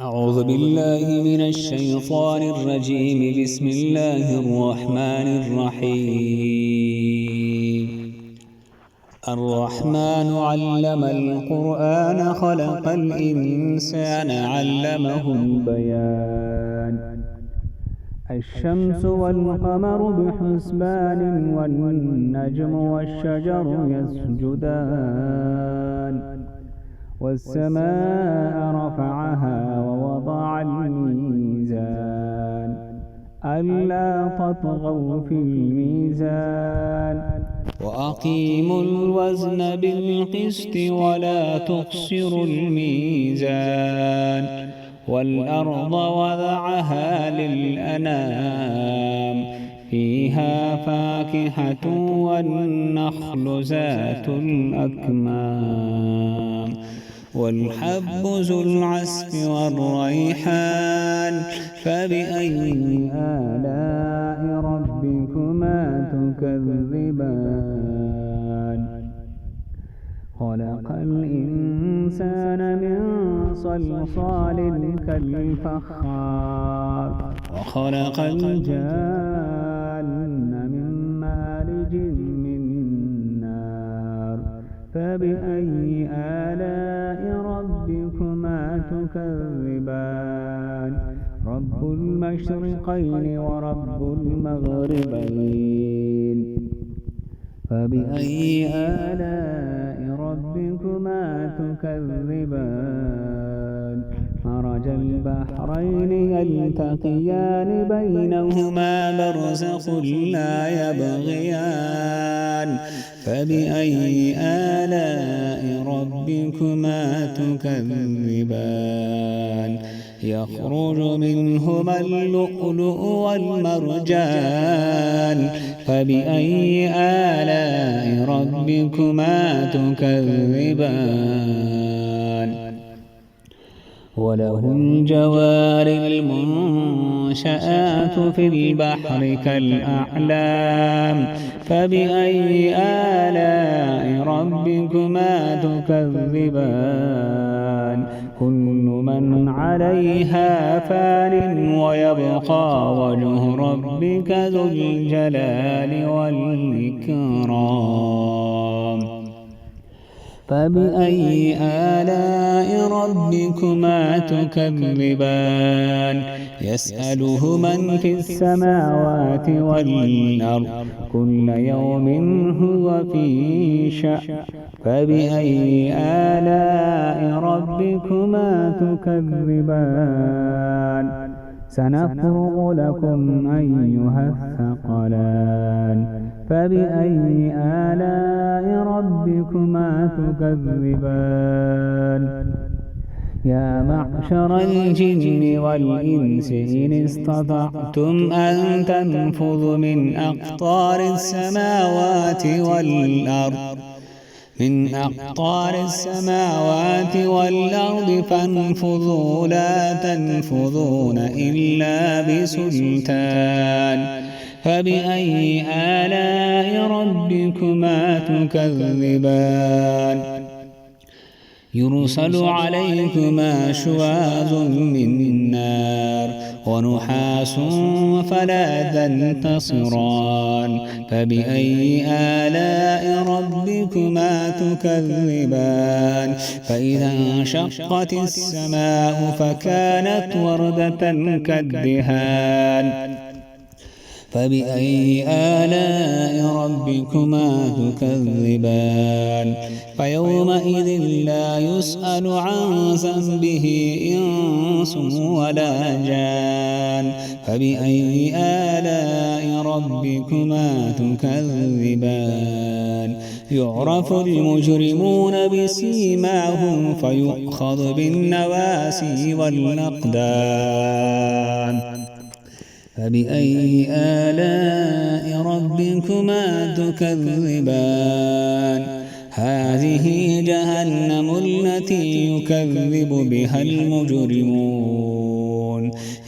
أعوذ بالله من الشيطان الرجيم. بسم الله الرحمن الرحيم. الرحمن علم القرآن خلق الإنسان علمه البيان. الشمس والقمر بحسبان والنجم والشجر يسجدان والسماء رفعها ووضع الميزان ألا تطغوا في الميزان وأقيموا الوزن بالقسط ولا تخسروا الميزان والأرض وضعها للأنام فيها فاكهة والنخل ذات الأكمام والحب ذو العصف والريحان فبأي آلاء ربكما تكذبان خلق الإنسان من صلصال كالفخار وخلق الجان من مارج من نار فبأي آلاء ربكما تكذبان رب المشرقين ورب المغربين فبأي آلاء ربكما تكذبان مرج البحرين يلتقيان بينهما برزخ لا يبغيان فبأي آلاء ربكما تكذبان يخرج منهما اللؤلؤ والمرجان فبأي آلاء ربكما تكذبان وله الجوار المنشآت في البحر كالأعلام فبأي آلاء ربكما تكذبان كل من عليها فان ويبقى وجه ربك ذو الجلال والإكرام فبأي آلاء ربكما تكذبان يسأله من في السماوات والأرض كل يوم هو في شأن فبأي آلاء ربكما تكذبان سنفرغ لكم أيها الثقلان فبأي آلاء ربكما تكذبان يا معشر الجن والإنس إن استطعتم أن تنفذوا من أقطار السماوات والأرض فانفذوا لا تنفذون إلا بسلطان فبأي آلاء ربكما تكذبان يرسل عليكما شواظ من نار ونحاس فلا تنتصران فبأي آلاء ربكما تكذبان فإذا انشقت السماء فكانت وردة كالدهان فبأي آلاء ربكما تكذبان فيومئذ لا يسأل عن ذنبه إنس ولا جان فبأي آلاء ربكما تكذبان يعرف المجرمون بسيماهم فيؤخذ بالنواسي والأقدام فبأي آلاء ربكما تكذبان هذه جهنم التي يكذب بها المجرمون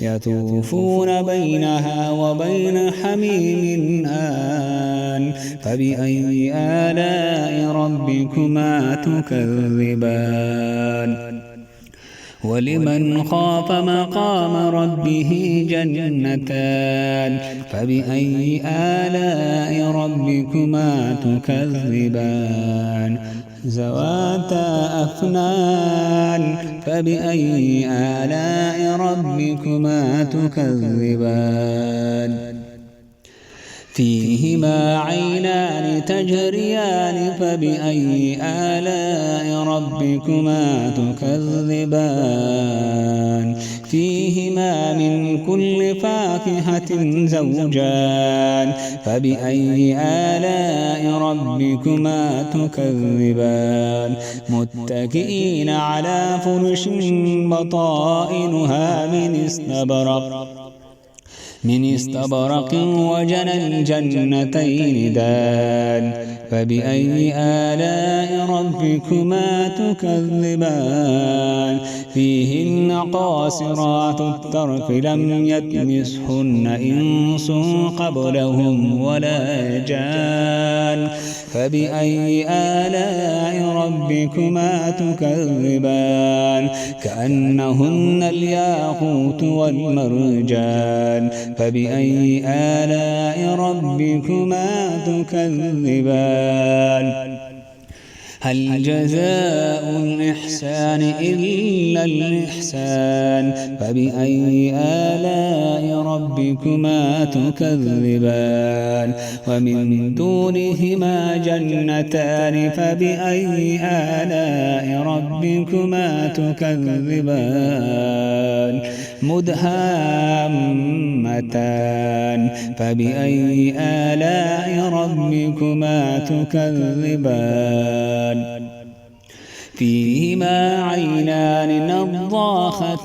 يطوفون بينها وبين حميم آن فبأي آلاء ربكما تكذبان ولمن خاف مقام ربه جنتان فبأي آلاء ربكما تكذبان ذواتا أفنان فبأي آلاء ربكما تكذبان فيهما عينان تجريان فبأي آلاء ربكما تكذبان فيهما من كل فاكهة زوجان فبأي آلاء ربكما تكذبان متكئين على فرش بطائنها من استبرق وجنى الجنتين دان فبأي آلاء ربكما تكذبان فيهن قاصرات الطرف لم يطمثهن إنس قبلهم ولا جان فبأي آلاء ربكما تكذبان كأنهن الياقوت والمرجان فبأي آلاء ربكما تكذبان هل جزاء الإحسان إلا الإحسان فبأي آلاء ربكما تكذبان ومن دونهما جنتان فبأي آلاء ربكما تكذبان مدهامتان فبأي آلاء ربكما تكذبان فيهما عينان نضاختان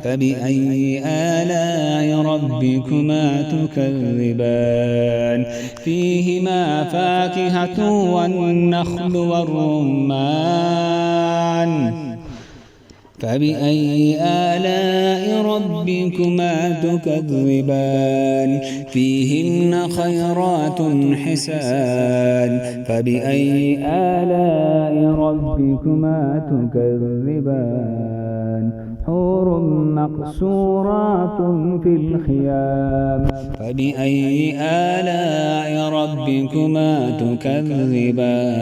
فبأي آلاء ربكما تكذبان فيهما فاكهة والنخل والرمان فبأي آلاء ربكما تكذبان فيهن خيرات حسان فبأي آلاء ربكما تكذبان حور مقصورات في الخيام فبأي آلاء ربكما تكذبان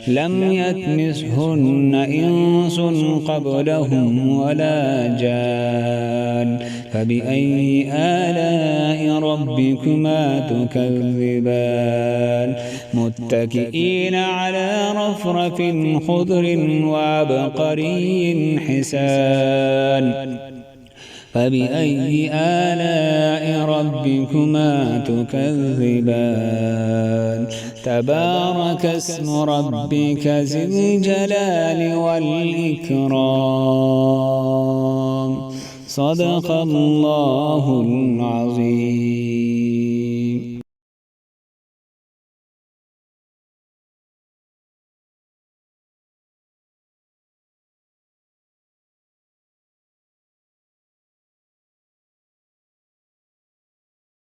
لم يطمثهن إنس قبلهم ولا جان فبأي آلاء ربكما تكذبان متكئين على رفرف خضر وعبقري حسان فبأي آلاء ربكما تكذبان تبارك اسم ربك ذي الجلال والإكرام صدق الله العظيم.